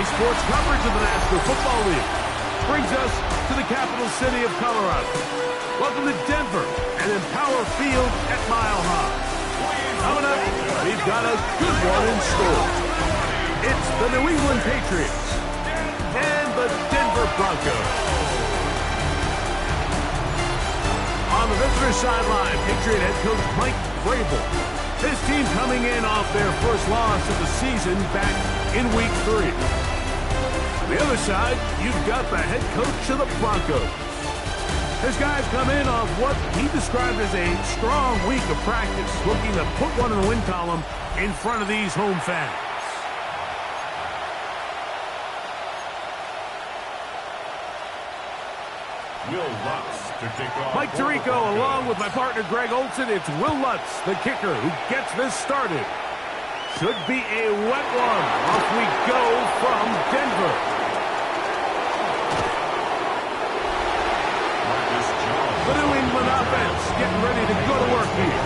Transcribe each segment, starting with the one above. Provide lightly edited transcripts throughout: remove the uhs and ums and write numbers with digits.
Friday sports coverage of the National Football League brings us to the capital city of Colorado. Welcome to Denver and Empower Field at Mile High. Coming up, we've got a good one in store. It's the New England Patriots and the Denver Broncos. On the visitor sideline, Patriot head coach Mike Vrabel. His team coming in off their first loss of the season back in Week 3. On the other side, you've got the head coach of the Broncos. His guys come in off what he described as a strong week of practice, looking to put one in the win column in front of these home fans. Mike Tirico along with my partner Greg Olson. It's Will Lutz, the kicker, who gets this started. Should be a wet one. Off we go from Denver. The New England offense getting ready to go to work here.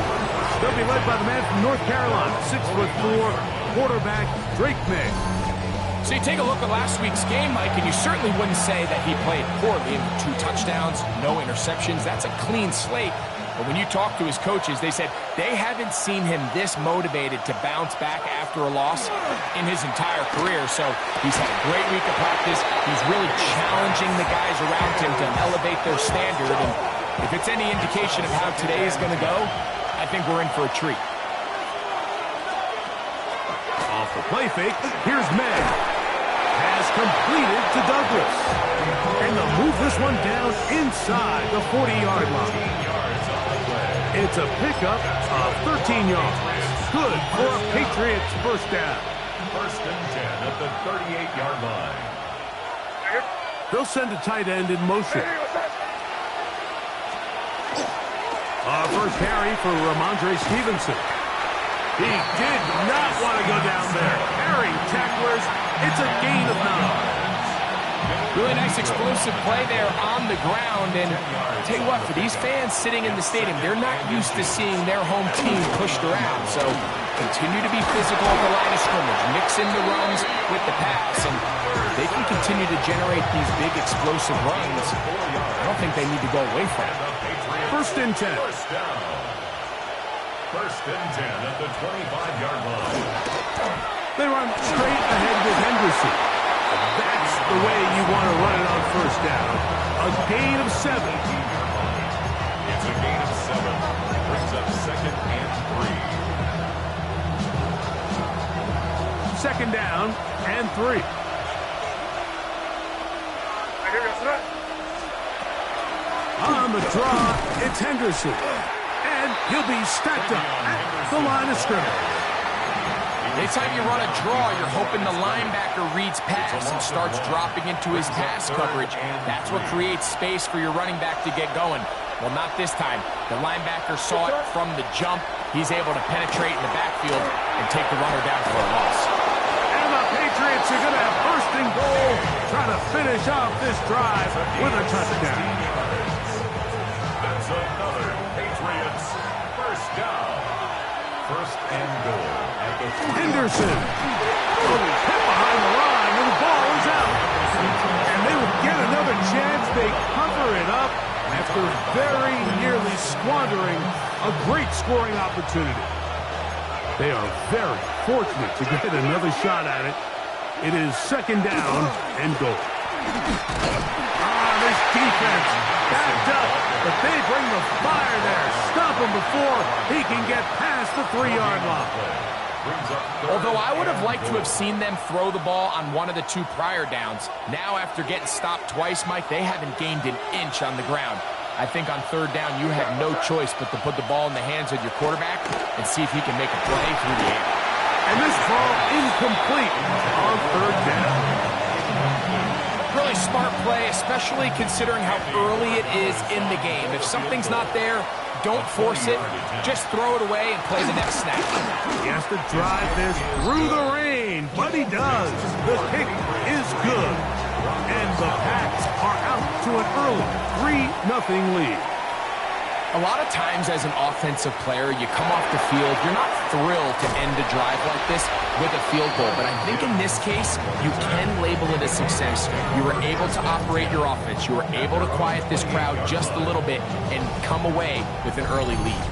They'll be led by the man from North Carolina, 6'4", quarterback Drake May. So you take a look at last week's game, Mike, and you certainly wouldn't say that he played poorly. 2 touchdowns, no interceptions. That's a clean slate. But when you talk to his coaches, they said they haven't seen him this motivated to bounce back after a loss in his entire career. So he's had a great week of practice. He's really challenging the guys around him to elevate their standard. And if it's any indication of how today is going to go, I think we're in for a treat. Off the play fake, here's May. Has completed to Douglas. And they'll move this one down inside the 40-yard line. It's a pickup of 13 yards. Good for a Patriots first down. First and 10 at the 38-yard line. They'll send a tight end in motion. First carry for Ramondre Stevenson. He did not want to go down there. Carrying tacklers. It's a gain of 9. Really nice explosive play there on the ground. And I'll tell you what, for these fans sitting in the stadium, they're not used to seeing their home team pushed around. So continue to be physical at the line of scrimmage. Mix in the runs with the pass. And they can continue to generate these big explosive runs. I don't think they need to go away from it. First and 10. First and 10 at the 25-yard line. They run straight ahead with Henderson. That's the way you want to run it on first down. A gain of 7. It's a gain of 7. Brings up second and 3. Second down and 3. On the draw, it's Henderson. And he'll be stacked up at the line of scrimmage. Anytime you run a draw, you're hoping the linebacker reads pass and starts dropping into his pass coverage. That's what creates space for your running back to get going. Well, not this time. The linebacker saw it from the jump. He's able to penetrate in the backfield and take the runner down for a loss. And the Patriots are going to have first and goal, trying to finish off this drive with a touchdown. That's another Patriots first down. First and goal. Henderson. Oh, he's hit behind the line, and the ball is out. And they will get another chance. They cover it up after very nearly squandering a great scoring opportunity. They are very fortunate to get another shot at it. It is second down and goal. This defense backed up, but they bring the fire there. Stop him before he can get past the 3-yard line. Although I would have liked to have seen them throw the ball on one of the 2 prior downs, now after getting stopped twice, Mike, they haven't gained an inch on the ground. I think on third down, you had no choice but to put the ball in the hands of your quarterback and see if he can make a play through the air. And this ball incomplete on third down. Really smart play, especially considering how early it is in the game. If something's not there, don't force it. Just throw it away and play the next snap. He has to drive this through the rain, but he does. The kick is good. And the Pats are out to an early 3-0 lead. A lot of times as an offensive player, you come off the field, you're not thrilled to end a drive like this with a field goal. But I think in this case, you can label it a success. You were able to operate your offense. You were able to quiet this crowd just a little bit and come away with an early lead.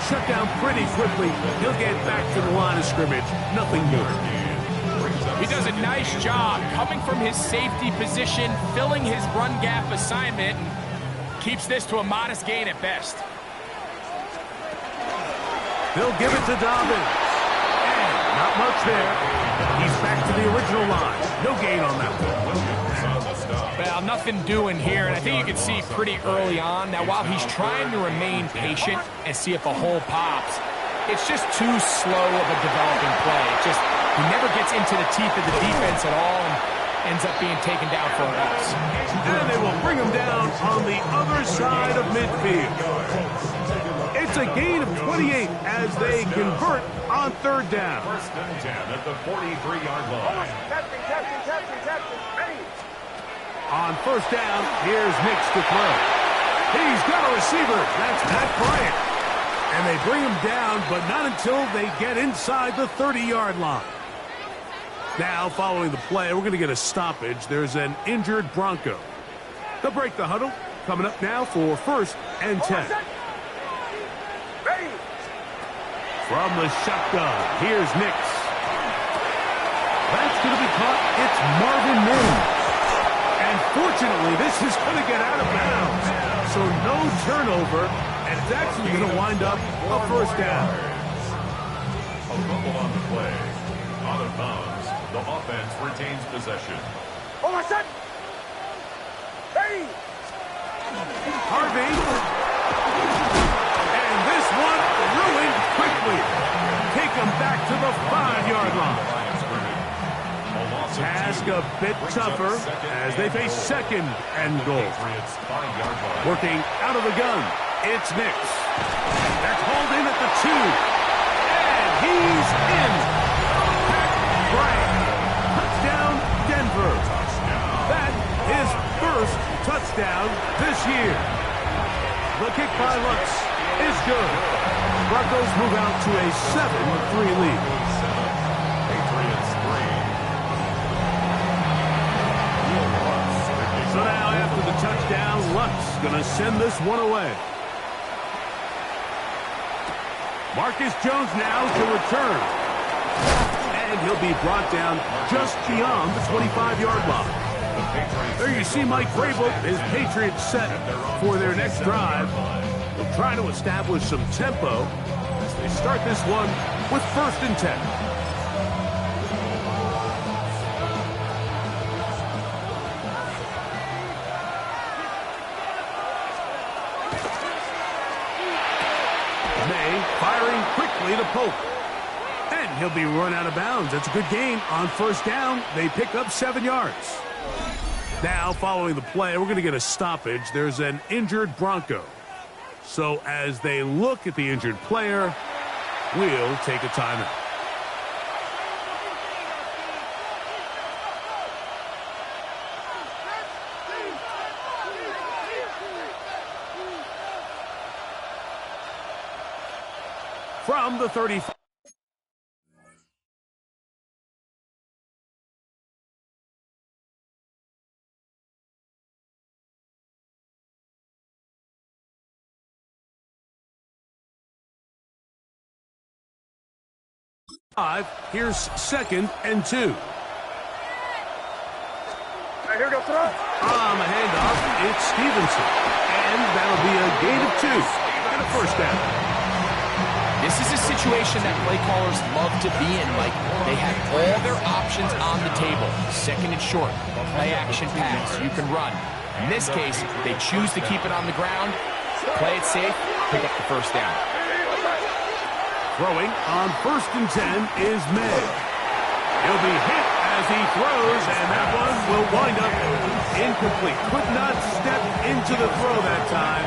Shut down pretty quickly. He'll get back to the line of scrimmage. Nothing more. He does a nice job coming from his safety position, filling his run gap assignment, and keeps this to a modest gain at best. They'll give it to Dobbins. And not much there. He's back to the original line. No gain on that one. Well, nothing doing here, and I think you can see pretty early on. Now, while he's trying to remain patient and see if a hole pops, it's just too slow of a developing play. He never gets into the teeth of the defense at all and ends up being taken down for a loss. And they will bring him down on the other side of midfield. It's a gain of 28 as they convert on third down. First and 10 at the 43-yard line. On first down, here's Nims to throw. He's got a receiver. That's Pat Bryant. And they bring him down, but not until they get inside the 30-yard line. Now, following the play, we're going to get a stoppage. There's an injured Bronco. They'll break the huddle. Coming up now for first and 10. From the shotgun, here's Nims. That's going to be caught. It's Marvin Nims. And fortunately, this is going to get out of bounds. So no turnover, and it's actually going to wind up a first down. A fumble on the play. Out of bounds. The offense retains possession. Harvey. And this one ruined quickly. Take him back to the 5-yard line. Task a bit tougher as they face second and goal. Working out of the gun, it's Nims. That's hauled in at the 2. And he's in. Pat Bryant. Touchdown, Denver. That is first touchdown this year. The kick by Lutz is good. Broncos move out to a 7-3 lead. So now after the touchdown, Lutz going to send this one away. Marcus Jones now to return. And he'll be brought down just beyond the 25-yard line. There you see Mike Vrabel, his Patriots set for their next drive. They'll try to establish some tempo as they start this one with first and 10. Firing quickly to Pope. And he'll be run out of bounds. That's a good gain on first down. They pick up 7 yards. Now, following the play, we're going to get a stoppage. There's an injured Bronco. So as they look at the injured player, we'll take a timeout. From the 35. Here's second and 2. Here we go, throw. On the handoff, it's Stevenson. And that'll be a gain of 2 and a first down. This is a situation that play callers love to be in, Mike. They have all their options on the table. Second and short, play action pass, you can run. In this case, they choose to keep it on the ground, play it safe, pick up the first down. Throwing on first and 10 is May. He'll be hit as he throws, and that one will wind up incomplete. Could not step into the throw that time.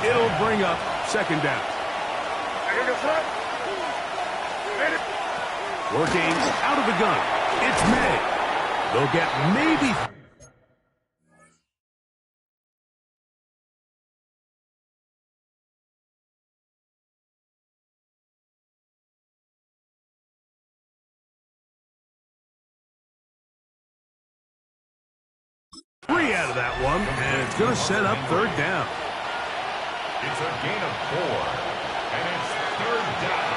It'll bring up second down. Working out of the gun. It's May. They'll get maybe... Three out of that one, and it's going to set up third down. It's a gain of 4, and it's third down.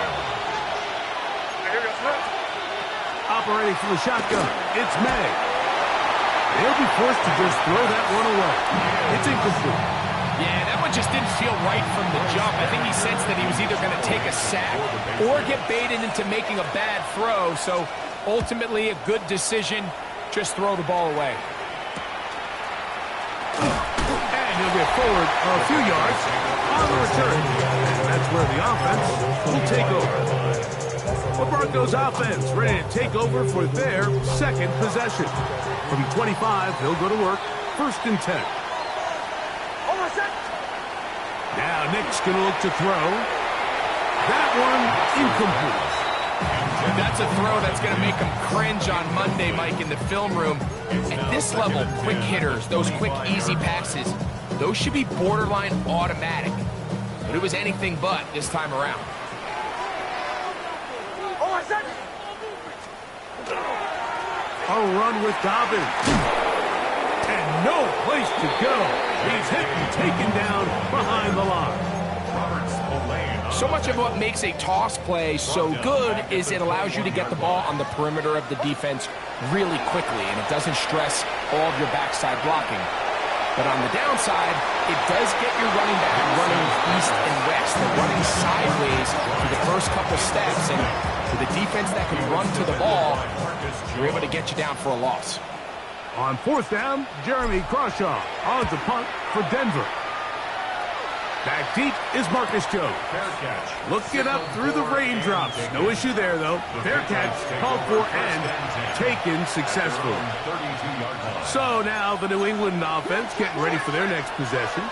Operating from the shotgun, it's May. He'll be forced to just throw that one away. It's incomplete. Yeah, that one just didn't feel right from the jump. I think he sensed that he was either going to take a sack or get baited into making a bad throw. So ultimately a good decision, just throw the ball away. And he'll get forward a few yards on the return. And that's where the offense will take over. The Broncos offense ready to take over for their second possession. From 25, they'll go to work. First and 10. Now Nick's going to look to throw. That one incomplete. That's a throw that's going to make him cringe on Monday, Mike, in the film room. At this level, quick hitters, those quick, easy passes, those should be borderline automatic. But it was anything but this time around. A run with Dobbins. And no place to go. He's hit and taken down behind the line. So much of what makes a toss play so good is it allows you to get the ball on the perimeter of the defense really quickly, and it doesn't stress all of your backside blocking. But on the downside, it does get your running back running east and west. They're running sideways for the first couple steps, and with a defense that can run to the ball, you're able to get you down for a loss. On fourth down, Jeremy Crawshaw on to punt for Denver. Back deep is Marcus Jones. Look it up through the raindrops. No issue there, though. Fair catch, called for, and taken successfully. So now the New England offense getting ready for their next possession.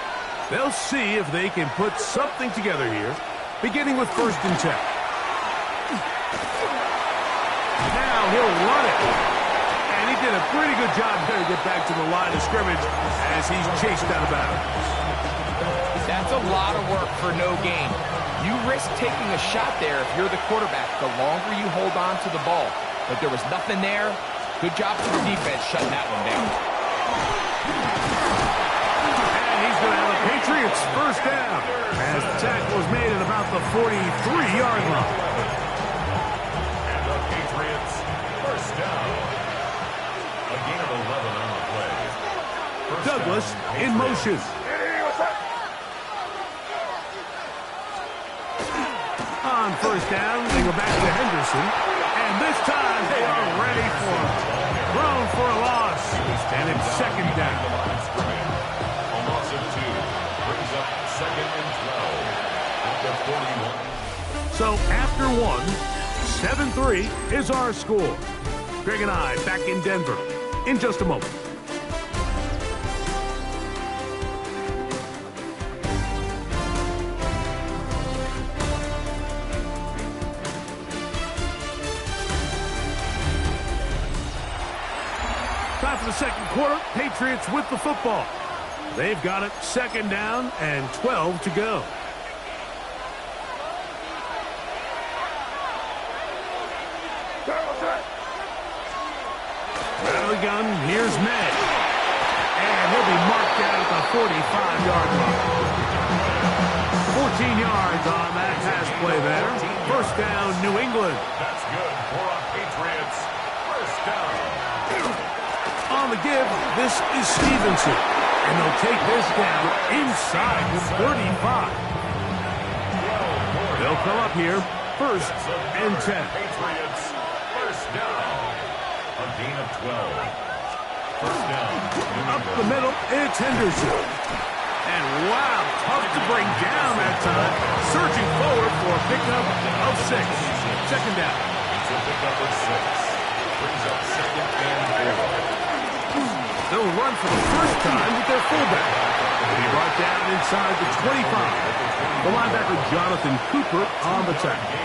They'll see if they can put something together here, beginning with first and 10. Now he'll run it. And he did a pretty good job there to get back to the line of scrimmage as he's chased out of bounds. That's a lot of work for no gain. You risk taking a shot there if you're the quarterback the longer you hold on to the ball. But there was nothing there. Good job for the defense shutting that one down. And he's going to have the Patriots first down as the tackle is made at about the 43-yard line. And the Patriots first down. A gain of 11 on the play. Douglas in motion. On first down, they go back to Henderson. And this time, they are ready for him. Thrown for a loss. And it's second down. A loss of 2 brings up second and 12 at the 41. So after one, 7-3 is our score. Greg and I back in Denver in just a moment. Time for the second quarter. Patriots with the football. They've got it second down and 12 to go. Out of the gun, here's May. And he'll be marked down at the 45-yard line. 14 yards on that pass play there. First down, New England. That's good for a Patriots first down. On the give, this is Stevenson. And they'll take this down inside the 35. They'll come up here, first and 10. Patriots first down. A gain of 12. First down. Up the middle, it's Henderson. And wow, tough to bring down that time. Surging forward for a pickup of 6. Second down. It's a pickup of 6. Brings up second and 4. They'll run for the first time with their fullback. He brought down inside the 25. The linebacker Jonathan Cooper on the tackle.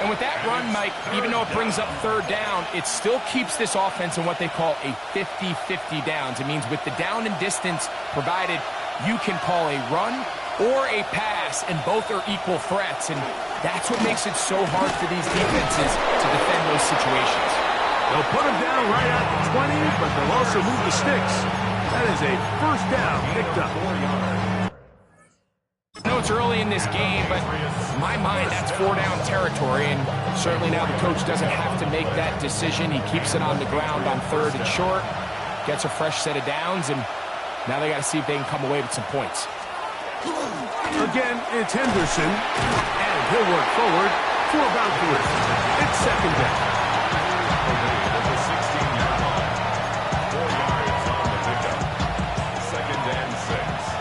And with that run, Mike, even though it brings up third down, it still keeps this offense in what they call a 50-50 downs. It means with the down and distance provided, you can call a run or a pass, and both are equal threats. And that's what makes it so hard for these defenses to defend those situations. They'll put him down right at the 20, but they'll also move the sticks. That is a first down picked up. I know it's early in this game, but in my mind, that's 4-down territory, and certainly now the coach doesn't have to make that decision. He keeps it on the ground on 3rd and short, gets a fresh set of downs, and now they got to see if they can come away with some points. Again, it's Henderson, and he'll work forward for about 3. It's 2nd down. At the 16-yard line. 4 yards on the pickup. 2nd and 6.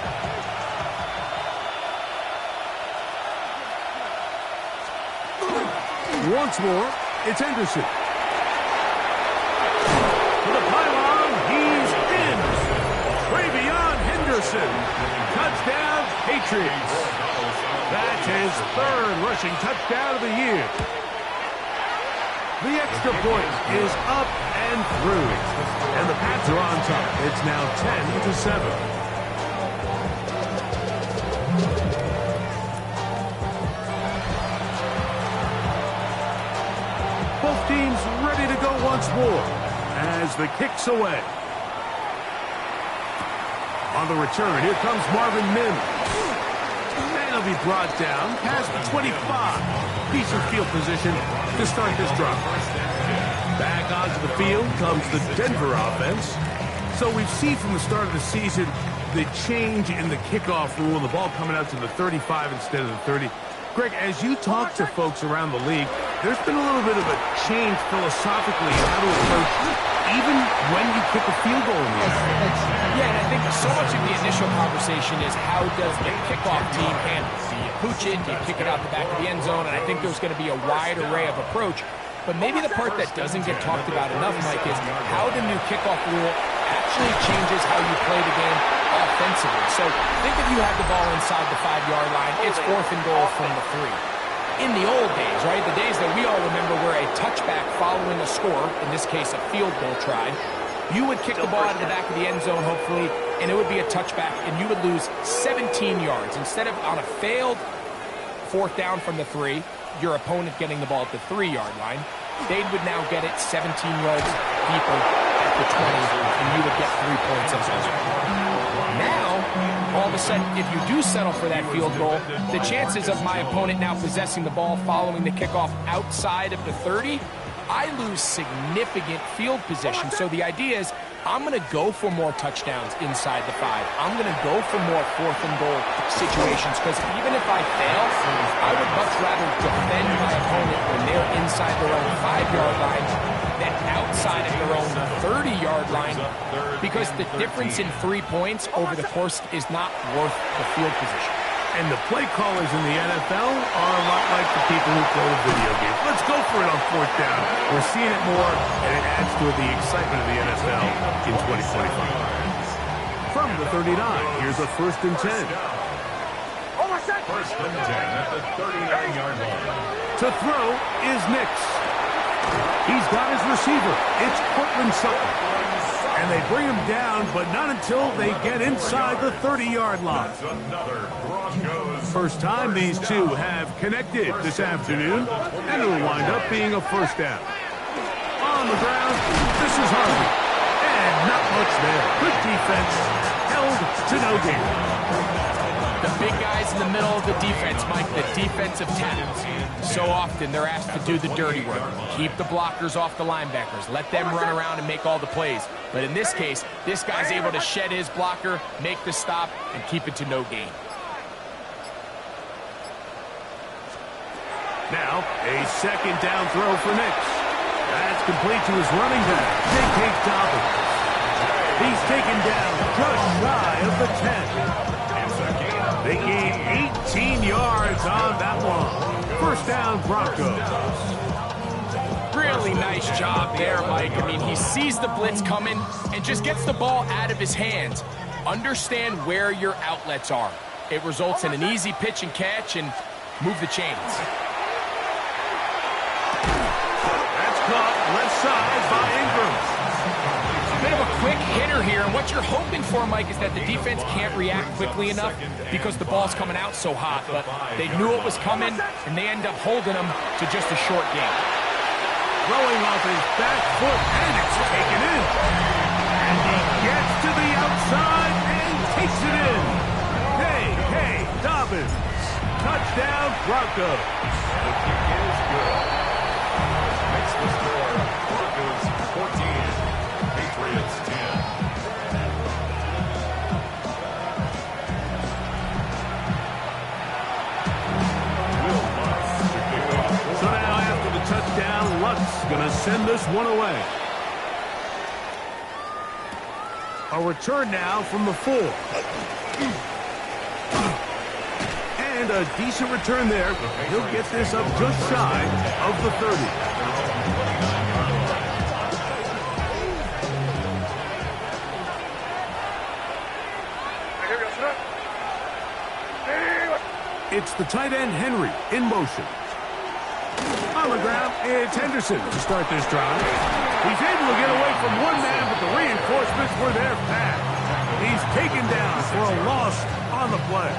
Once more, it's Henderson. To the pylon, he's in. Travion Henderson. Touchdown, Patriots. That's his 3rd rushing touchdown of the year. The extra point is up and through. And the Pats are on top. It's now 10-7. Both teams ready to go once more as the kick's away. On the return, here comes Marvin Nims. And he'll be brought down past the 25. Decent field position to start this drive. Back onto the field comes the Denver offense. So we've seen from the start of the season the change in the kickoff rule, the ball coming out to the 35 instead of the 30. Greg, as you talk to folks around the league, there's been a little bit of a change philosophically in how to approach even when you kick a field goal in the NFL. Yeah, and I think so much of the initial conversation is how does the kickoff team handle it? Do you pooch it? Do you kick it out the back of the end zone? And I think there's going to be a wide array of approach. But maybe the part that doesn't get talked about enough, Mike, is how the new kickoff rule actually changes how you play the game offensively. So think if you have the ball inside the 5-yard line, it's 4th and goal from the 3. In the old days, right, the days that we all remember where a touchback following a score, in this case a field goal try, you would kick the ball out of the back of the end zone, hopefully, and it would be a touchback, and you would lose 17 yards. Instead of on a failed 4th down from the 3, your opponent getting the ball at the 3-yard line, they would now get it 17 yards deeper at the 20, and you would get 3 points as well. Now, all of a sudden, if you do settle for that field goal, the chances of my opponent now possessing the ball following the kickoff outside of the 30, I lose significant field position. So the idea is I'm going to go for more touchdowns inside the 5. I'm going to go for more 4th and goal situations because even if I fail, I would much rather defend my opponent when they're inside their own 5-yard line than outside of their own 30-yard line because the difference in 3 points over the course is not worth the field position. And the play callers in the NFL are a lot like the people who play the video games. Let's go for it on 4th down. We're seeing it more, and it adds to the excitement of the NFL in 2025. From the 39, here's a 1st and 10. 1st and 10 at the 39-yard line. To throw is Nix. He's got his receiver. It's Cortland Sutton. And they bring him down, but not until they get inside the 30-yard line. First time these two have connected this afternoon, and it'll wind up being a 1st down. On the ground, this is Harvey. And not much there. Good defense, held to no gain. The big guys in the middle of the defense, Mike, the defensive tackles. So often they're asked to do the dirty work. Keep the blockers off the linebackers. Let them run around and make all the plays. But in this case, this guy's able to shed his blocker, make the stop, and keep it to no gain. Now, a 2nd down throw for Nix. That's complete to his running back, J.K. Dobbins. He's taken down just shy of the 10. They gain 18 yards on that one. 1st down, Broncos. Really nice job there, Mike. I mean, he sees the blitz coming and just gets the ball out of his hands. Understand where your outlets are. It results in an easy pitch and catch and move the chains. That's caught left side by Ingram. A bit of a quick hitter here, and what you're hoping for, Mike, is that the defense can't react quickly enough because the ball's coming out so hot, but they knew it was coming, and they end up holding them to just a short game. Throwing off his back foot, and it's taken in. And he gets to the outside and takes it in. Hey, Dobbins. Touchdown, Broncos. The kick is good. Makes the score Broncos 14, Patriots 10. So now after the touchdown, Luck's going to send this one away. A return now from the 4. And a decent return there. He'll get this up just shy of the 30. It's the tight end, Henry, in motion. On the ground, it's Henderson to start this drive. He's able to get away from one man, but the reinforcements were there fast. He's taken down for a loss on the play.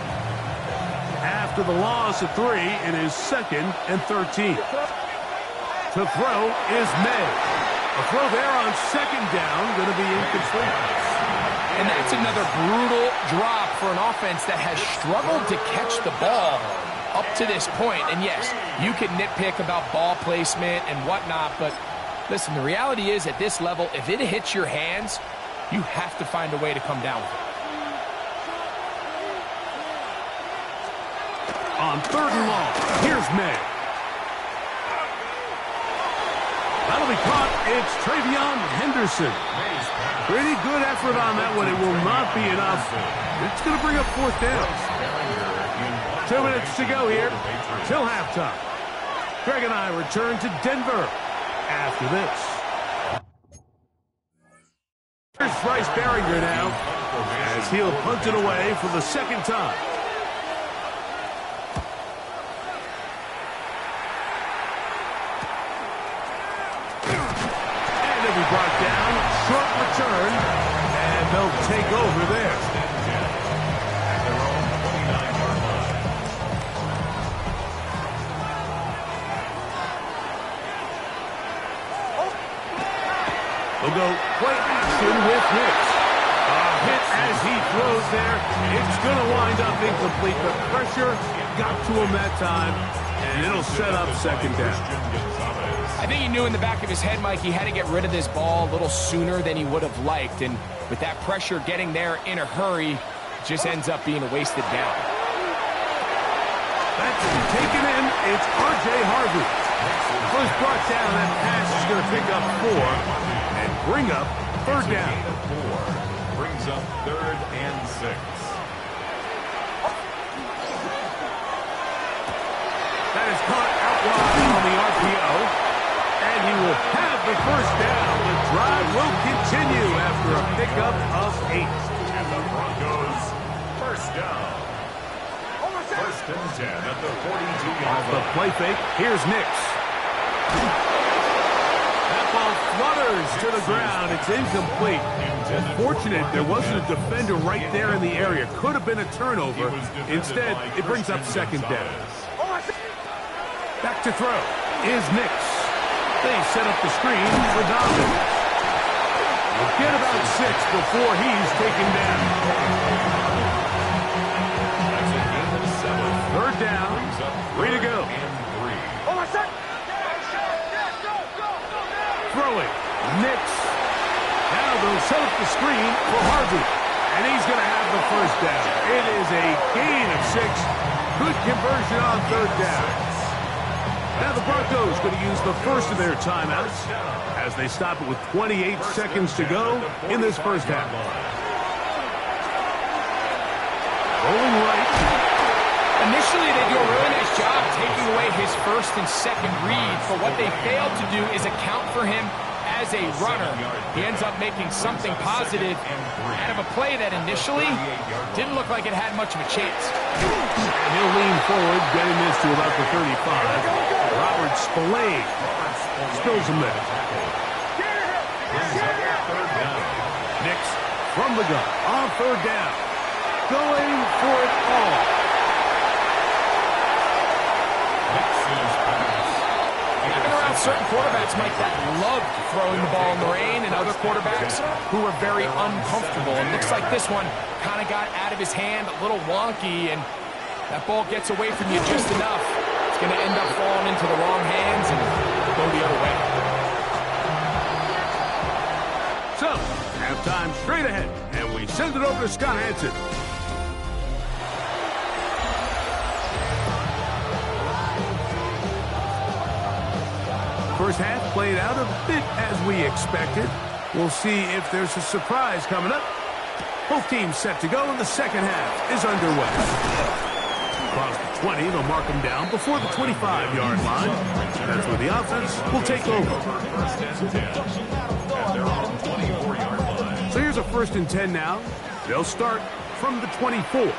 After the loss of 3, it is 2nd and 13. To throw is May. A throw there on 2nd down, going to be incomplete. And that's another brutal drop for an offense that has struggled to catch the ball up to this point. And yes, you can nitpick about ball placement and whatnot, but listen, the reality is at this level, if it hits your hands, you have to find a way to come down with it. On 3rd and long, here's May. That'll be caught. It's Travion Henderson. Pretty good effort on that one. It will not be enough. It's going to bring up 4th down. 2 minutes to go here till halftime. Greg and I return to Denver after this. Here's Bryce Berringer now as he'll punt it away for the 2nd time. Brought down, short return, and they'll take over there. They'll go play action with Nims. A hit as he throws there. It's going to wind up incomplete. The pressure got to him that time, and it'll set up 2nd down. I think he knew in the back of his head, Mike, he had to get rid of this ball a little sooner than he would have liked. And with that pressure getting there in a hurry, it just ends up being a wasted down. That's taken in. It's R.J. Harvey. First brought down, that pass is going to pick up 4 and bring up 3rd down. 4 brings up 3rd and 6. That is caught out wide on the RPO. And he will have the 1st down. The drive will continue after a pickup of 8. And the Broncos, 1st down. 1st and 10 at the 42-yard Off the play fake, here's Nims. That ball flutters to the ground. It's incomplete. Unfortunate there wasn't a defender right there in the area. Could have been a turnover. Instead, it brings up 2nd down. Back to throw is Nims. They set up the screen for Dobbins. We'll get about 6 before he's taken down. That's a gain of 7. 3rd down. 3 to go. Throwing. Nims. Now they'll set up the screen for Harvey. And he's going to have the 1st down. It is a gain of 6. Good conversion on 3rd down. Now the Broncos going to use the first of their timeouts as they stop it with 28 seconds to go in this 1st half. Rolling right. Initially, they do a really nice job taking away his 1st first and second reads, but what they failed to do is account for him as a runner. He ends up making something positive out of a play that initially didn't look like it had much of a chance. And he'll lean forward, getting this to about the 35. Robert Spillane spills him there. Nims from the gun on third down. Going for it all. I've been around certain quarterbacks, Mike, that loved throwing the ball in the rain, and other quarterbacks who were very uncomfortable. And looks like this one kind of got out of his hand, a little wonky, and that ball gets away from you just enough. It's going to end up falling into the wrong hands and go the other way. So, halftime straight ahead, and we send it over to Scott Hansen. First half played out a bit as we expected. We'll see if there's a surprise coming up. Both teams set to go, and the second half is underway. Across the 20, they'll mark them down before the 25-yard line. That's where the offense will take over. So here's a 1st and 10 now. They'll start from the 24.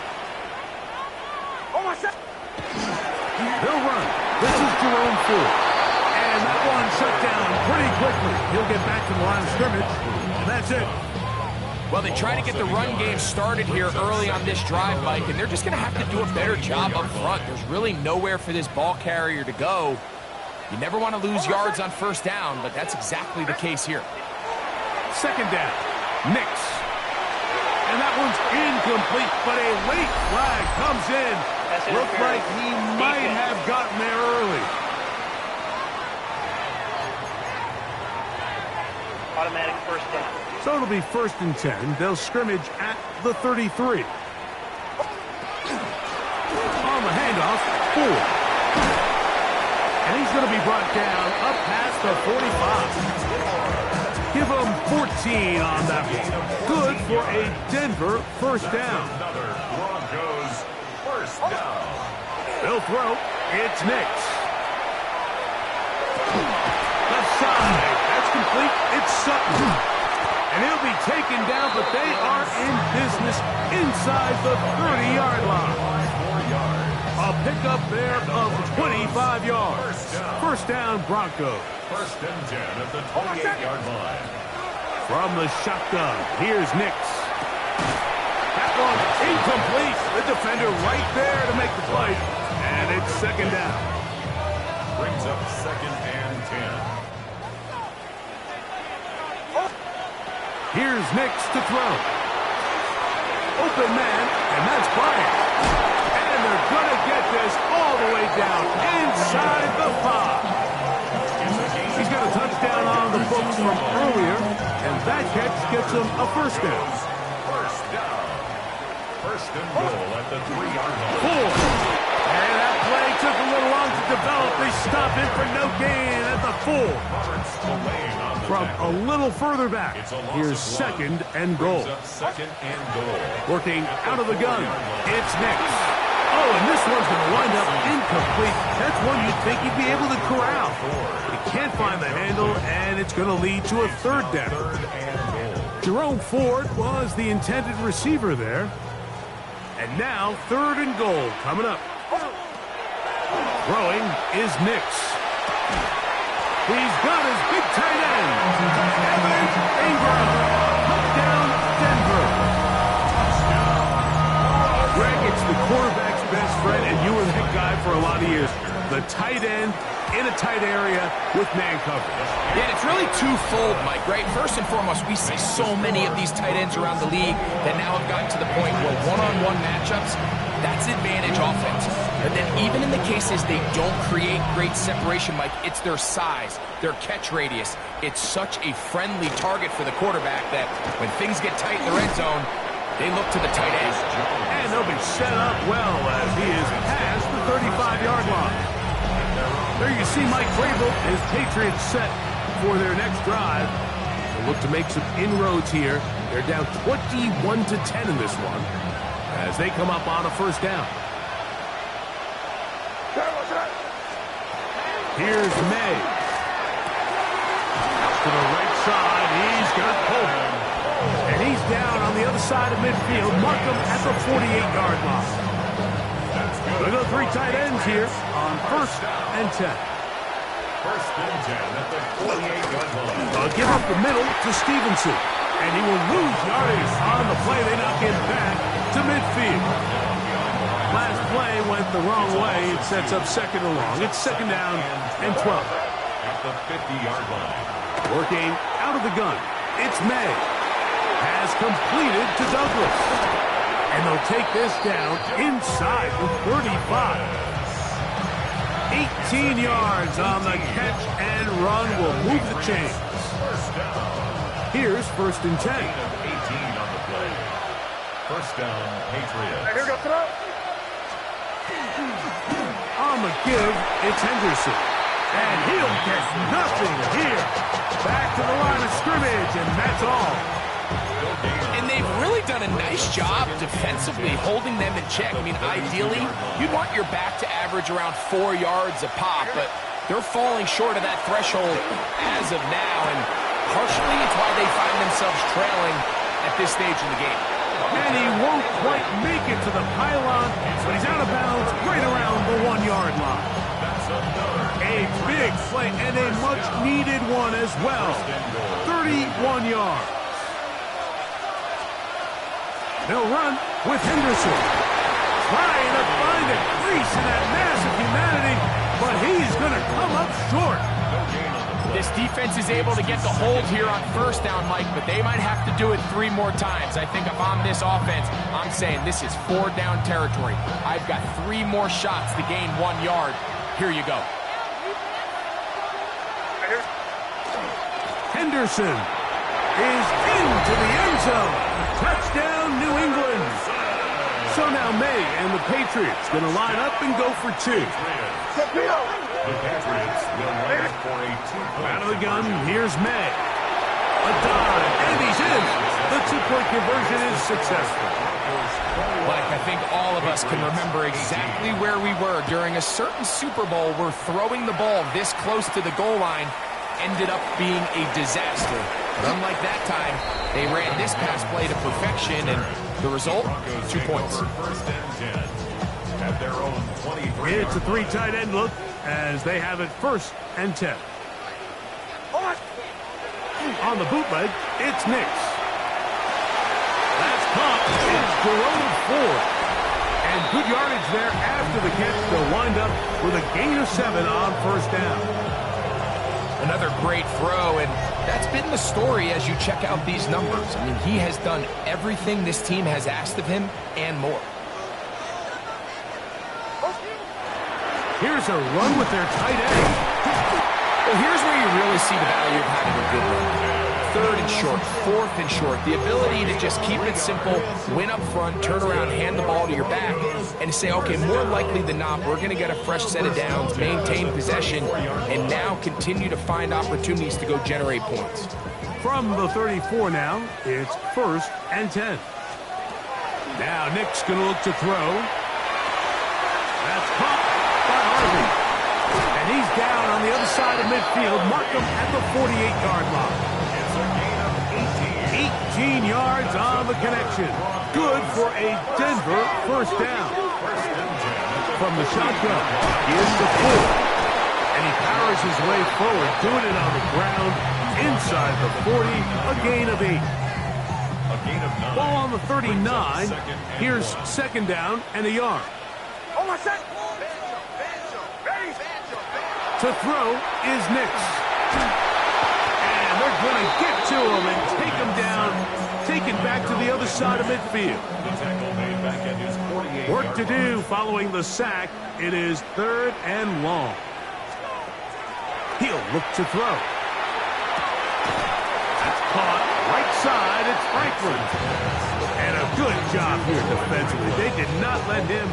They'll run. This is Jerome Ford. And that one shut down pretty quickly. He'll get back to the line of scrimmage, and that's it. Well, they try to get the run game started here early on this drive, Mike, and they're just going to have to do a better job up front. There's really nowhere for this ball carrier to go. You never want to lose yards on first down, but that's exactly the case here. Second down, Nims. And that one's incomplete, but a late flag comes in. Looks like he might have gotten there early. Automatic first down. So it'll be 1st and 10. They'll scrimmage at the 33. On the handoff, Ford. And he's going to be brought down up past the 45. Give him 14 on that one. Good for a Denver first down. Another Broncos first down. They'll throw. It's Nims. Left side. That's complete. It's Sutton. And he'll be taken down, but they are in business inside the 30-yard line. A pickup there of 25 yards. First down, Broncos. 1st and 10 at the 28-yard line. From the shotgun, here's Nims. That one incomplete. The defender right there to make the play. And it's 2nd down. Brings up 2nd and 10. Here's Nims to throw. Open man, and that's Bryant. And they're going to get this all the way down inside the 5. He's got a touchdown on the books from earlier, and that catch gets him a first down. First down. 1st and goal at the 3-yard line. Ford. And that play took a little long to develop. They stop it for no gain at the 4. From a little further back, here's 2nd and goal. 2nd and goal. Working out of the gun, it's Nims. Oh, and this one's going to wind up incomplete. That's one you'd think he'd be able to corral. He can't find the handle, and it's going to lead to a 3rd down. Jerome Ford was the intended receiver there. And now 3rd and goal coming up. Throwing is Nims. He's got his big tight end. Evan Ingram. Touchdown, Denver. Greg, it's the quarterback's best friend, and you were that guy for a lot of years. The tight end in a tight area with man coverage. Yeah, and it's really twofold, Mike, right? First and foremost, we see so many of these tight ends around the league that now have gotten to the point where one-on-one matchups, that's advantage offense. But then even in the cases they don't create great separation, Mike, it's their size, their catch radius. It's such a friendly target for the quarterback that when things get tight in the red zone, they look to the tight end. And they'll be set up well as he is past the 35-yard line. There you see Mike Vrabel, his Patriots set for their next drive. They'll look to make some inroads here. They're down 21-10 in this one as they come up on a first down. Here's May. To the right side. He's got Pope. And he's down on the other side of midfield. Mark him at the 48-yard line. We go 3 tight ends here on 1st and 10. 1st and 10 at the 48-yard line. They'll give up the middle to Stevenson. And he will lose yardage on the play. They knock him back to midfield. Last play went the wrong way. It sets up 2nd and long. It's 2nd down and 12. At the 50-yard line. Working out of the gun. It's May. Has completed to Douglas. And they'll take this down inside the 35. 18 yards on the catch and run will move the chains. Here's 1st and 10. 18 on the play. 1st down, Patriots. Here we go, throw. On the give, it's Henderson. And he'll get nothing here. Back to the line of scrimmage, and that's all. And they've really done a nice job defensively holding them in check. I mean, ideally, you'd want your back to average around 4 yards a pop, but they're falling short of that threshold as of now, and partially it's why they find themselves trailing at this stage in the game. And he won't quite make it to the pylon, but he's out of bounds right around the 1-yard line. A big play and a much-needed one as well. 31 yards. They'll run with Henderson. Trying to find a crease in that mass of humanity, but he's going to come up short. This defense is able to get the hold here on 1st down, Mike, but they might have to do it 3 more times. I think if I'm this offense, I'm saying this is 4-down territory. I've got 3 more shots to gain 1 yard. Here you go. Henderson is into the end zone. Touchdown, New England. So now May and the Patriots going to line up and go for 2. The Patriots will line up for a 2-point. Out of the gun, here's May. A dive, and he's in. The 2-point conversion is successful. Mike, I think all of us can remember exactly where we were during a certain Super Bowl where throwing the ball this close to the goal line ended up being a disaster. But unlike that time, they ran this pass play to perfection, and the result, 2 points. 1st and 10 at their own 23. It's a 3 tight end look as they have it 1st and 10. On the bootleg, it's Nims. That's caught. It's Jerome Ford. And good yardage there after the catch. They'll wind up with a gain of 7 on 1st down. Another great throw, and that's been the story as you check out these numbers. I mean, he has done everything this team has asked of him and more. Here's a run with their tight end. Well, here's where you really see the value of having a good run. 3rd and short, 4th and short. The ability to just keep it simple, win up front, turn around, hand the ball to your back, and say, okay, more likely than not, we're going to get a fresh set of downs, maintain possession, and now continue to find opportunities to go generate points. From the 34 now, it's 1st and 10. Now Nick's going to look to throw. That's caught by Harvey. And he's down on the other side of midfield. Mark him at the 48-yard line. 18 yards on the connection. Good for a Denver 1st down. From the shotgun, here's the 4. And he powers his way forward, doing it on the ground inside the 40, a gain of 8. Ball on the 39. Here's 2nd down and a yard. To throw is Nims. And they're going to get to him and take him down, take it back to the other side of midfield. Work to do following the sack. It is 3rd and long. He'll look to throw. That's caught. Right side, it's Franklin. And a good job here defensively. They did not let him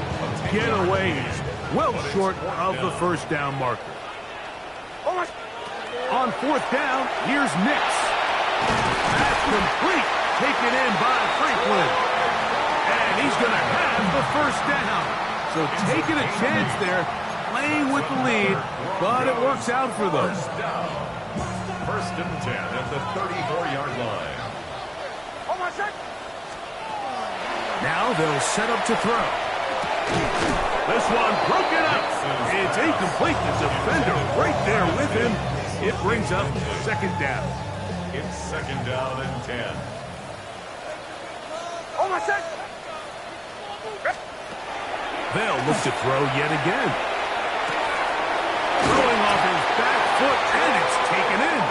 get away. He's well short of the 1st down marker. On 4th down, here's Nims. That's complete. Taken in by Franklin. And he's going to have the 1st down. So taking a chance there, playing with the lead, but it works out for them. First down. First and 10 at the 34-yard line. Now they'll set up to throw. This one broken up. It's incomplete. The defender right there with him. It brings up second down. It's second down and 10. They'll look to throw yet again. Throwing off his back foot, and it's taken in.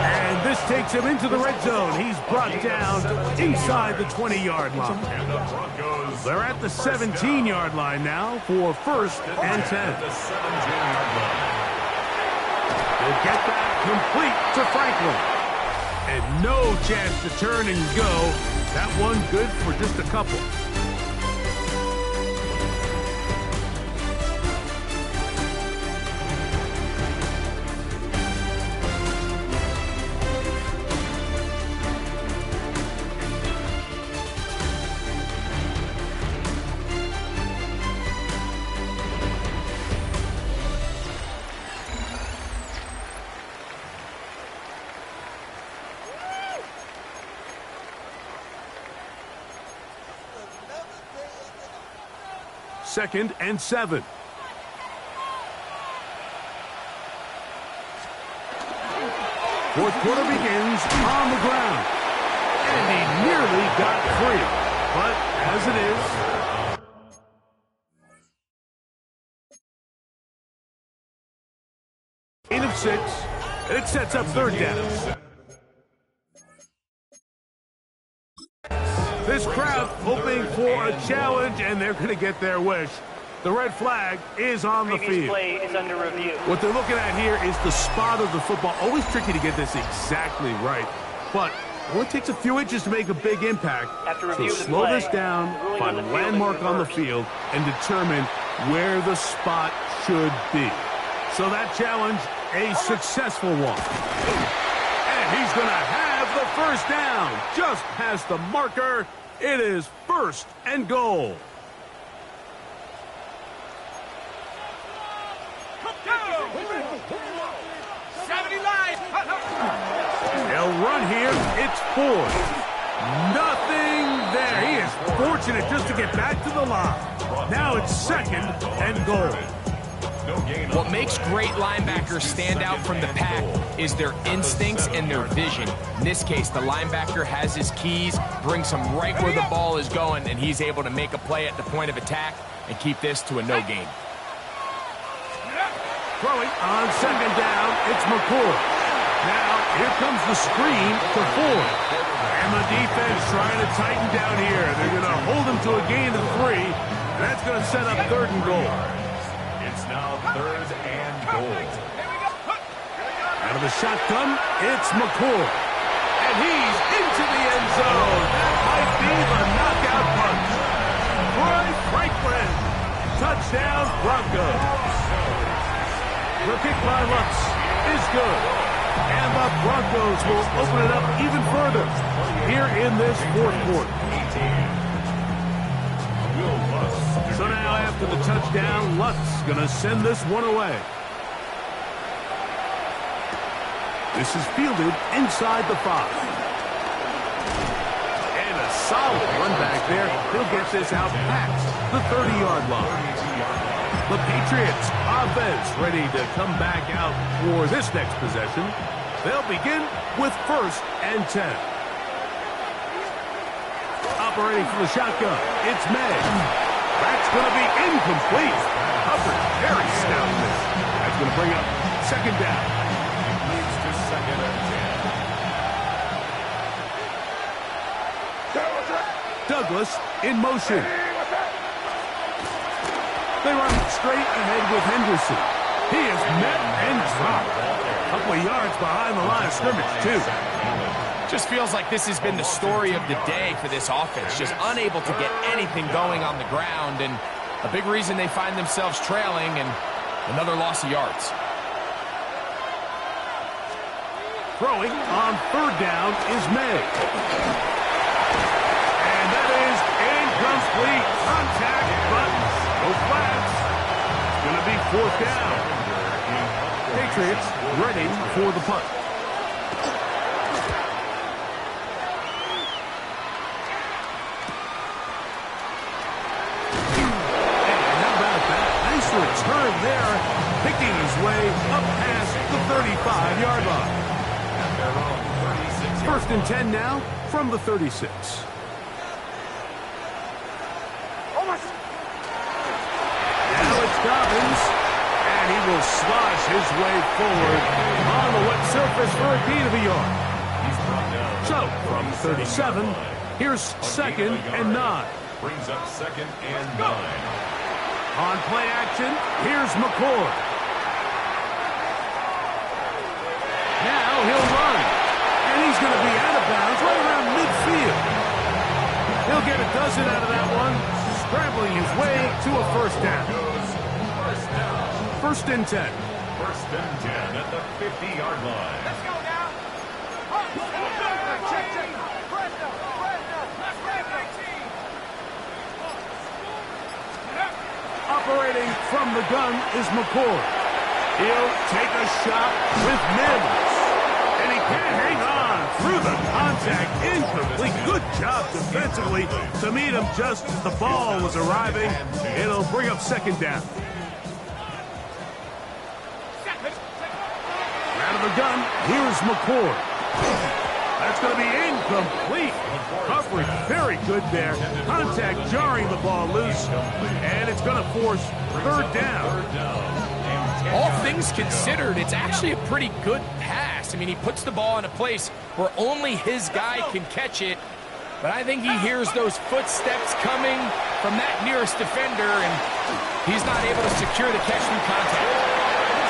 And this takes him into the red zone. He's brought down inside the 20-yard line. And the Broncos, They're at the 17-yard line now for first and 10. at the 17-yard line. They'll get that complete to Franklin. And no chance to turn and go. That one good for just a couple. Second and 7. Fourth quarter begins on the ground. And he nearly got free. But as it is, gain of 6. And it sets up third down. This crowd hoping for a challenge, and they're going to get their wish. The red flag is on the Previous field. play is under review. What they're looking at here is the spot of the football. Always tricky to get this exactly right. But it only takes a few inches to make a big impact. After So review of the slow play, this down, the ruling find on a the field is landmark on the reversed. field, and determine where the spot should be. So that challenge, a successful one. And he's going to have the first down. Just past the marker. It is first and goal. They'll run here. It's Ford. Nothing there. He is fortunate just to get back to the line. Now it's second and goal. What makes great linebackers stand out from the pack is their instincts and their vision. In this case, the linebacker has his keys, brings him right where the ball is going, and he's able to make a play at the point of attack and keep this to a no gain. Throwing on second down, it's McCoy. Now, here comes the screen to Ford. And the defense trying to tighten down here. They're going to hold him to a gain of 3. And that's going to set up third and goal. It's now third and goal. Out of the shotgun, it's McCoy. And he's into the end zone. That might be the knockout punch. Troy Franklin. Touchdown, Broncos. The kick by Lutz is good. And the Broncos will open it up even further here in this fourth quarter. So now after the touchdown, Lutz going to send this one away. This is fielded inside the 5. And a solid run back there. He'll get this out past the 30-yard line. The Patriots offense ready to come back out for this next possession. They'll begin with first and 10. Operating from the shotgun, it's May. That's going to be incomplete. Hubbard, very stout miss. That's going to bring up second down. Leads to second and 10. Douglas in motion. They run straight ahead with Henderson. He is met and dropped. A couple of yards behind the line of scrimmage, too. Just feels like this has been the story of the day for this offense. Just unable to get anything going on the ground, and a big reason they find themselves trailing, and another loss of yards. Throwing on third down is May. And that is incomplete. Contact, but no flats. It's going to be fourth down. Patriots ready for the punt. Return there, picking his way up past the 35-yard line. First and 10 now from the 36. Now it's Dobbins, and he will slosh his way forward on the wet surface for a gain of a yard. So, from 37, here's second and 9. Brings up second and 9. On play action, here's McCord. Now he'll run. And he's going to be out of bounds right around midfield. He'll get a dozen out of that one, scrambling his way to a first down. First and 10. First and 10 at the 50-yard line. Let's go now. Check. Operating from the gun is McCord. He'll take a shot with Nims. And he can't hang on through the contact. Incomplete. Good job defensively to meet him just as the ball was arriving. It'll bring up second down. Out of the gun, here's McCord. That's going to be incomplete. Coverage very good there. Contact jarring the ball loose. And it's going to force third down. All things considered, it's actually a pretty good pass. I mean, he puts the ball in a place where only his guy can catch it. But I think he hears those footsteps coming from that nearest defender, and he's not able to secure the catch through contact.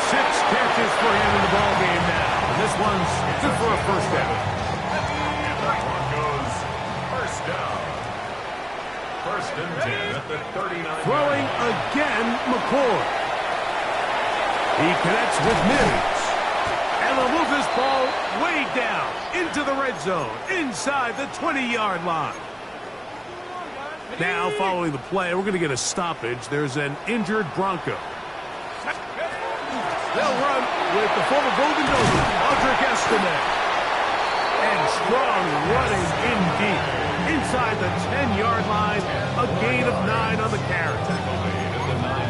6 catches for him in the ball game now. And this one's good for a first down. Broncos first down. First and 10 at the 39. Throwing again, McCord. He connects with Nims. And they'll move this ball way down into the red zone, inside the 20-yard line. Now, following the play, we're going to get a stoppage. There's an injured Bronco. They'll run with the former Golden Nose, Audric Estime. And strong running in deep. Inside the 10-yard line, a gain of 9 on the carry.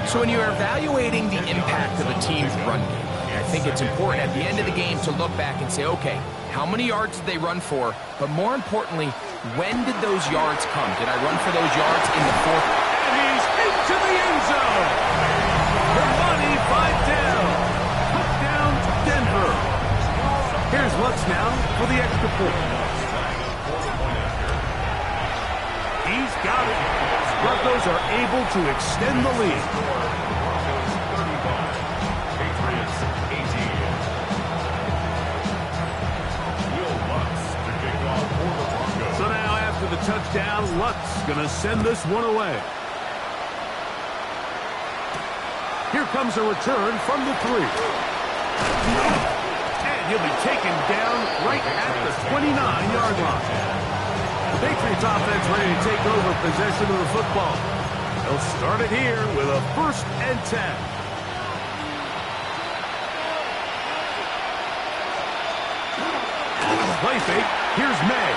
So when you're evaluating the impact of a team's run game, I think it's important at the end of the game to look back and say, okay, how many yards did they run for? But more importantly, when did those yards come? Did I run for those yards in the fourth? And he's into the end zone. The money 5 down. Put down Denver. Here's Lutz now for the extra point. He's got it. Broncos are able to extend the lead. Patriots 18. Will Lutz to kick off for the Broncos. So now after the touchdown, Lutz going to send this one away. Here comes a return from the 3. And he'll be taken down right at the 29-yard line. The Patriots offense ready to take over possession of the football. They'll start it here with a first and 10. Play fake. Here's May.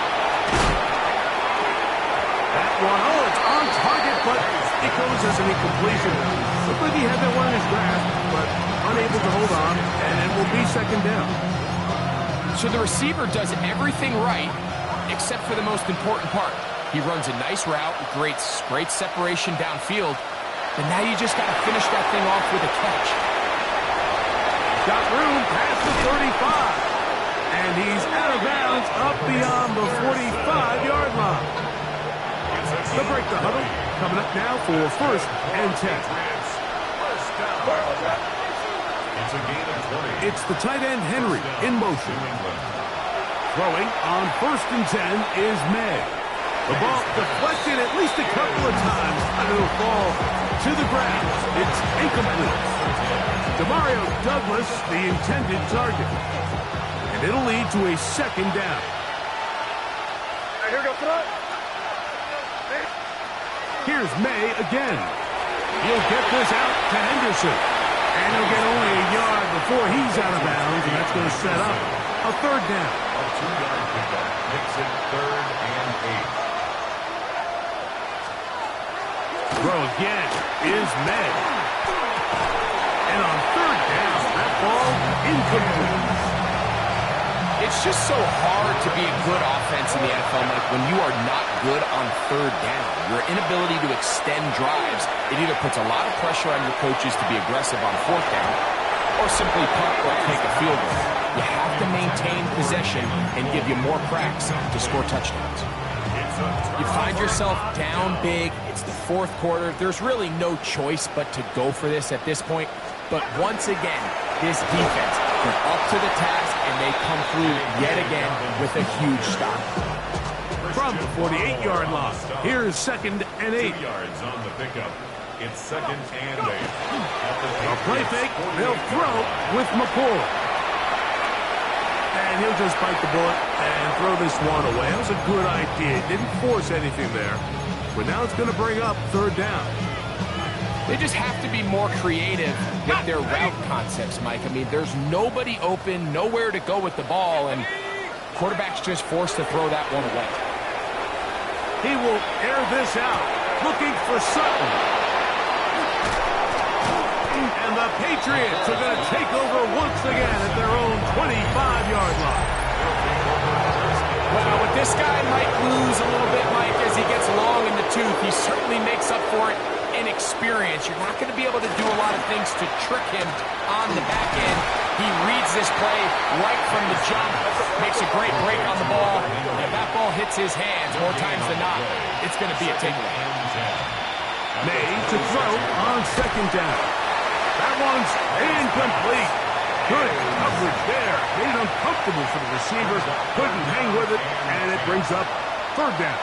That one, it's on target, but it goes as an incompletion. Looked like he had that one in his grasp, but unable to hold on, and it will be second down. So the receiver does everything right, except for the most important part. He runs a nice route, great separation downfield, but now you just got to finish that thing off with a catch. Got room past the 35. And he's out of bounds up beyond the 45-yard line. They'll break the huddle. Coming up now for first and 10. It's a gain of 20. It's the tight end Henry in motion. Throwing on first and 10 is May. The ball deflected at least a couple of times, and it'll fall to the ground. It's incomplete. Demario Douglas, the intended target. And it'll lead to a second down. Here's May again. He'll get this out to Henderson. And he'll get only a yard before he's out of bounds, and that's going to set up a third down. A 2-yard pickup makes it 3rd and 8. Throw again is May. And on third down, that ball incomplete. It's just so hard to be a good offense in the NFL, Mike, when you are not good on third down. Your inability to extend drives, it either puts a lot of pressure on your coaches to be aggressive on fourth down or simply punt or take a field goal. You have to maintain possession and give you more cracks to score touchdowns. You find yourself down big. It's the fourth quarter. There's really no choice but to go for this at this point. But once again, this defense, they're up to the task, and they come through yet again with a huge stop. From the 48-yard line, here's 2nd and 8. 2 yards on the pickup. It's 2nd and 8. A play fake, they'll throw with McCoy. And he'll just bite the bullet and throw this one away. That was a good idea. Didn't force anything there. But now it's going to bring up third down. They just have to be more creative with their route concepts, Mike. I mean, there's nobody open, nowhere to go with the ball, and quarterback's just forced to throw that one away. He will air this out, looking for Sutton. And the Patriots are going to take over once again at their own 25-yard line. Well, with this guy might lose a little bit, Mike, as he gets long in the tooth. He certainly makes up for it in experience. You're not going to be able to do a lot of things to trick him on the back end. He reads this play right from the jump, makes a great break on the ball. If that ball hits his hands more times than not, it's going to be a takeaway. May to throw on 2nd down. That one's incomplete. Good coverage there. Made it uncomfortable for the receiver. Couldn't hang with it, and it brings up third down.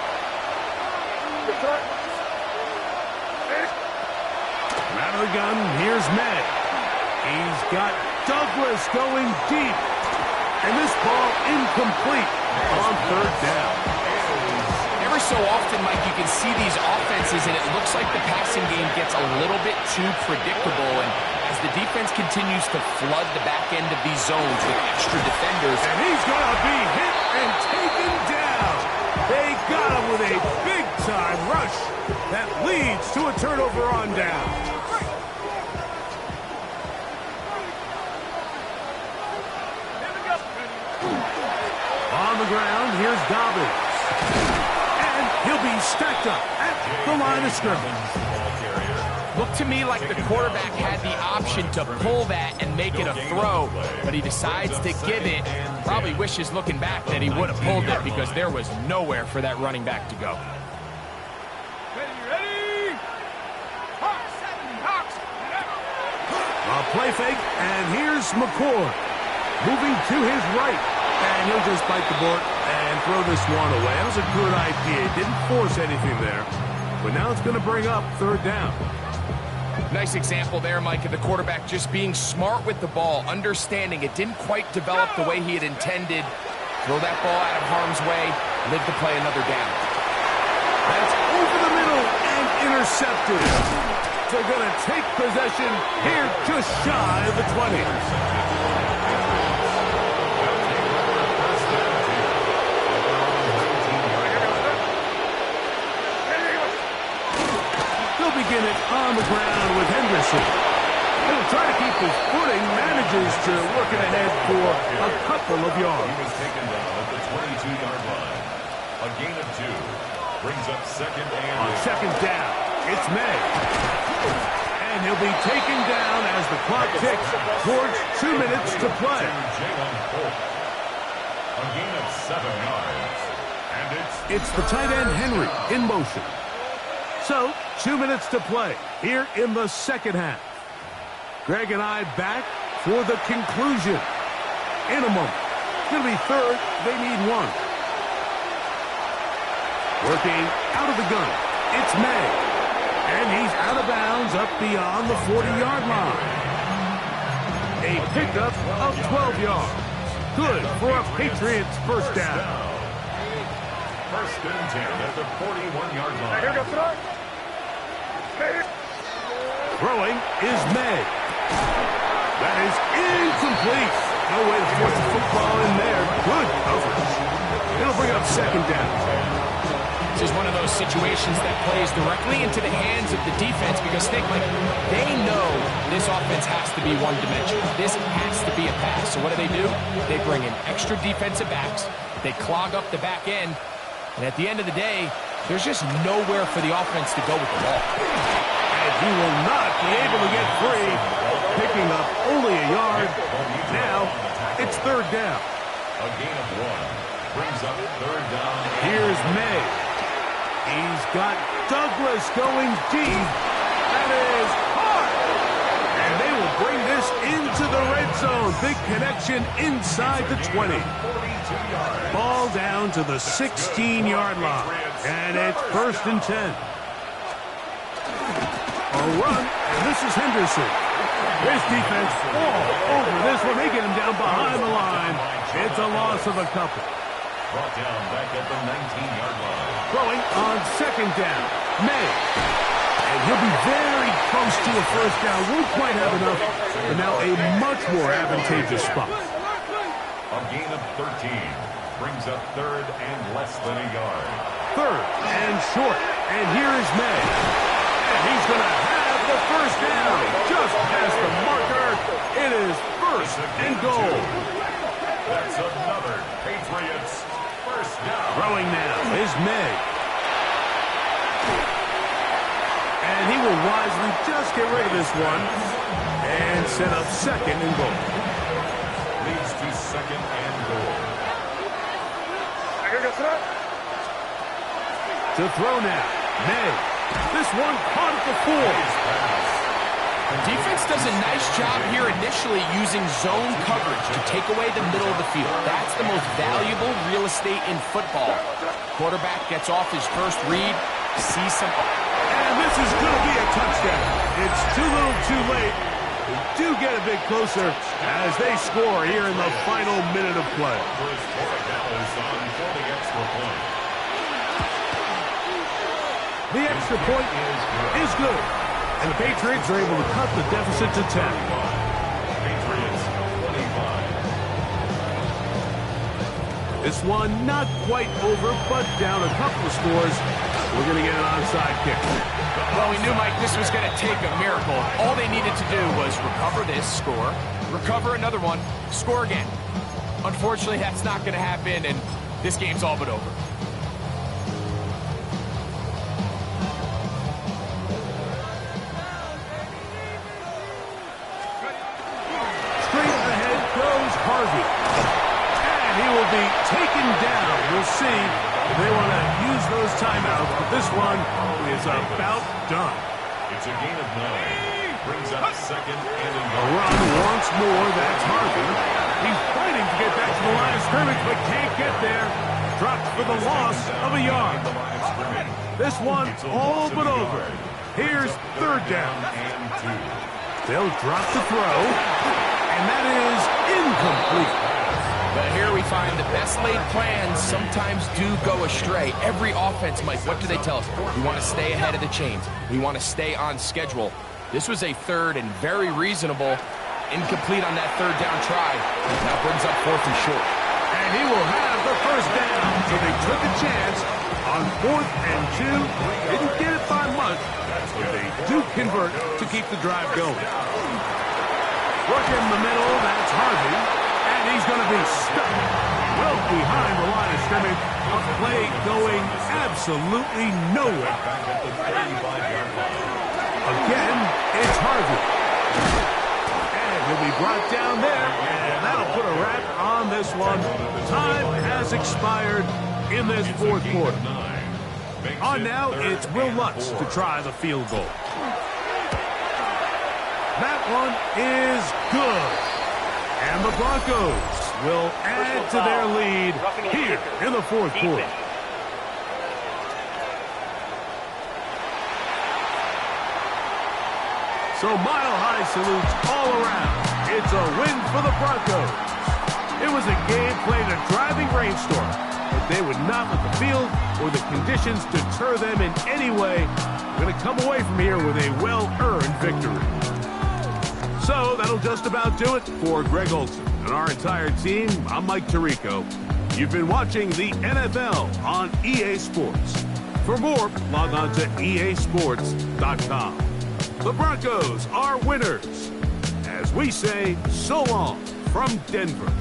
Out of the gun, here's May. He's got Douglas going deep. And this ball incomplete on third down. Every so often, Mike, you can see these offenses, and it looks like the passing game gets a little bit too predictable. And as the defense continues to flood the back end of these zones with extra defenders. And he's going to be hit and taken down. They got him with a big-time rush that leads to a turnover on down. On the ground, here's Dobbins. And he'll be stacked up at the line of scrimmage. Looked to me like the quarterback had the option to pull that and make it a throw, but he decides to give it. Probably wishes looking back that he would have pulled it because there was nowhere for that running back to go. A play fake, and here's McCoy. Moving to his right. And he'll just bite the bullet and throw this one away. That was a good idea. Didn't force anything there. But now it's going to bring up third down. Nice example there, Mike, of the quarterback just being smart with the ball, understanding it didn't quite develop the way he had intended. Throw that ball out of harm's way, live to play another down. That's over the middle and intercepted. They're going to take possession here just shy of the 20. Begin it on the ground with Henderson. He'll try to keep his footing, manages to work it ahead for a couple of yards. He was taken down at the 22-yard line. A gain of 2 brings up 2nd and on 2nd down, it's May. And he'll be taken down as the clock ticks towards 2 minutes to play. A gain of 7 yards. And it's the tight end Henry in motion. So, 2 minutes to play here in the second half. Greg and I back for the conclusion in a moment. It's going to be third. They need 1. Working out of the gun. It's May. And he's out of bounds up beyond the 40-yard line. A pickup of 12 yards. Good for a Patriots first down. First and 10 at the 41-yard line. Throwing is May. That is Incomplete. No way to force the football in there. Good coverage. It'll bring up second down. This is one of those situations that plays directly into the hands of the defense because think, like, they know this offense has to be one-dimensional. This has to be a pass. So what do? They bring in extra defensive backs. They clog up the back end. And at the end of the day, there's just nowhere for the offense to go with the ball. And he will not be able to get free, picking up only a yard. Now, it's third down. A gain of 1 brings up third down. Here's May. He's got Douglas going deep. That is hard. And they will bring this into the red zone. Big connection inside the 20. Ball down to the 16-yard line. And it's first and 10. A run, and this is Henderson. His defense all over this one. They get him down behind the line. It's a loss of a couple. Brought down back at the 19-yard line. Throwing on second down. May. And he'll be very close to a first down. Won't quite have enough, but now a much more advantageous spot. A gain of 13 brings up third and less than a yard. Third and short. And here is May. And he's going to have the first down. Just past the marker. It is first and goal. That's another Patriots first down. Throwing now is May. And he will wisely just get rid of this one and set up second and goal. Leads to second and goal. To throw now, May. This one caught at the 4. Defense does a nice job here initially using zone coverage to take away the middle of the field. That's the most valuable real estate in football. Quarterback gets off his first read, sees some... And this is going to be a touchdown. It's too little too late. They do get a bit closer as they score here in the final minute of play. The extra point is good. And the Patriots are able to cut the deficit to 10. Patriots 25. This one not quite over, but down a couple of scores. We're going to get an onside kick. Well, we knew, Mike, this was going to take a miracle. All they needed to do was recover this, score, recover another one, score again. Unfortunately, that's not going to happen, and this game's all but over. Harvey. And he will be taken down. We'll see if they want to use those timeouts, but this one is about done. It's a gain of 9. Brings up second and a run once more. That's Harvey. He's fighting to get back to the line of scrimmage, but can't get there. Dropped for the loss of a yard. This one all but over. Here's third down. They'll drop the throw. And that is incomplete. But here we find the best laid plans sometimes do go astray. Every offense, Mike, what do they tell us? We want to stay ahead of the chains. We want to stay on schedule. This was a third and very reasonable. Incomplete on that third down try. Now brings up fourth and short. And he will have the first down. So they took a chance on 4th and 2. Didn't get it by much, but they do convert to keep the drive going. Working in the middle, that's Harvey. And he's going to be stuck well behind the line of scrimmage. A play going absolutely nowhere. Again, it's Harvey. And he'll be brought down there. And that'll put a wrap on this one. Time has expired in this fourth quarter. On now, it's Will Lutz to try the field goal. That one is good. And the Broncos will add to their lead here in the fourth quarter. So mile-high salutes all around. It's a win for the Broncos. It was a game played in a driving rainstorm, but they would not let the field or the conditions deter them in any way. They're going to come away from here with a well-earned victory. So that'll just about do it for Greg Olson and our entire team. I'm Mike Tirico. You've been watching the NFL on EA Sports. For more, log on to easports.com. The Broncos are winners. As we say, so long from Denver.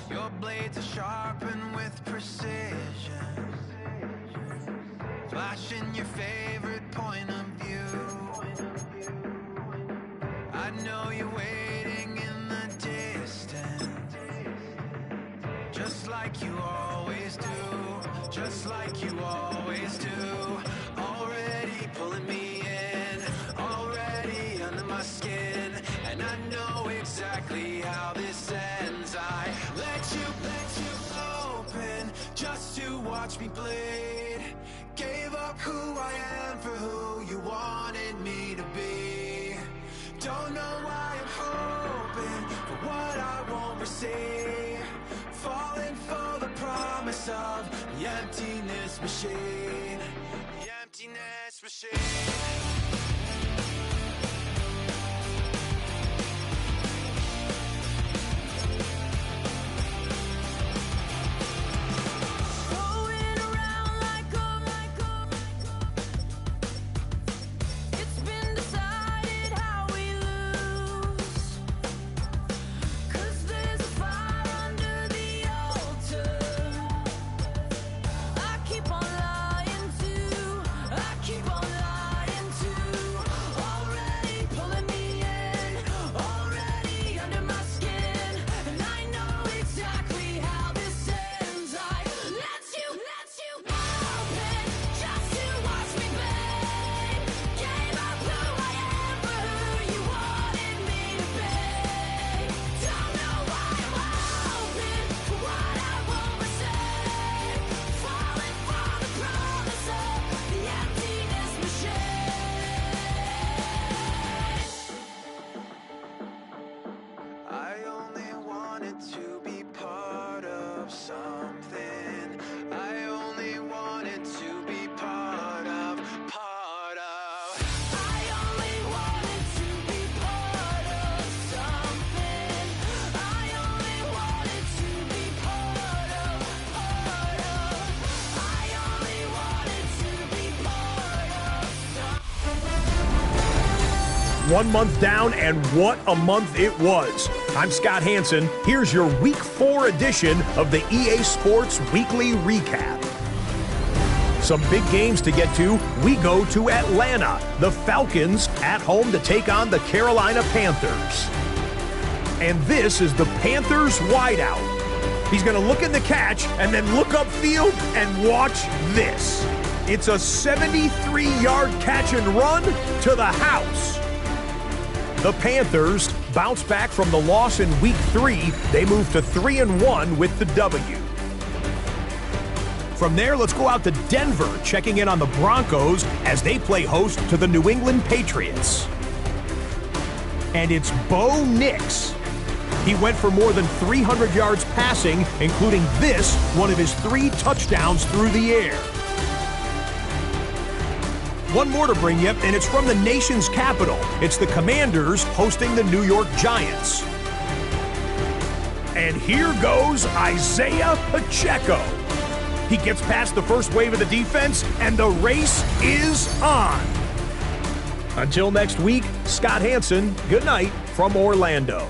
Your blades are sharpened with precision, flashing your favorite point of view. I know you're waiting in the distance, just like you always do, just like you always do. Already pulling me in, already under my skin, and I know exactly how this ends. I let you open just to watch me bleed. Gave up who I am for who you wanted me to be. Don't know why I'm hoping for what I won't receive. Falling for the promise of the emptiness machine. The emptiness machine. One month down, and what a month it was. I'm Scott Hansen. Here's your Week 4 edition of the EA Sports Weekly Recap. Some big games to get to. We go to Atlanta. The Falcons at home to take on the Carolina Panthers. And this is the Panthers wideout. He's going to look in the catch and then look upfield and watch this. It's a 73-yard catch and run to the house. The Panthers bounce back from the loss in Week 3. They move to 3-1 with the W. From there, let's go out to Denver, checking in on the Broncos as they play host to the New England Patriots. And it's Bo Nix. He went for more than 300 yards passing, including this, one of his 3 touchdowns through the air. One more to bring you, and it's from the nation's capital. It's the Commanders hosting the New York Giants. And here goes Isaiah Pacheco. He gets past the first wave of the defense, and the race is on. Until next week, Scott Hansen, good night from Orlando.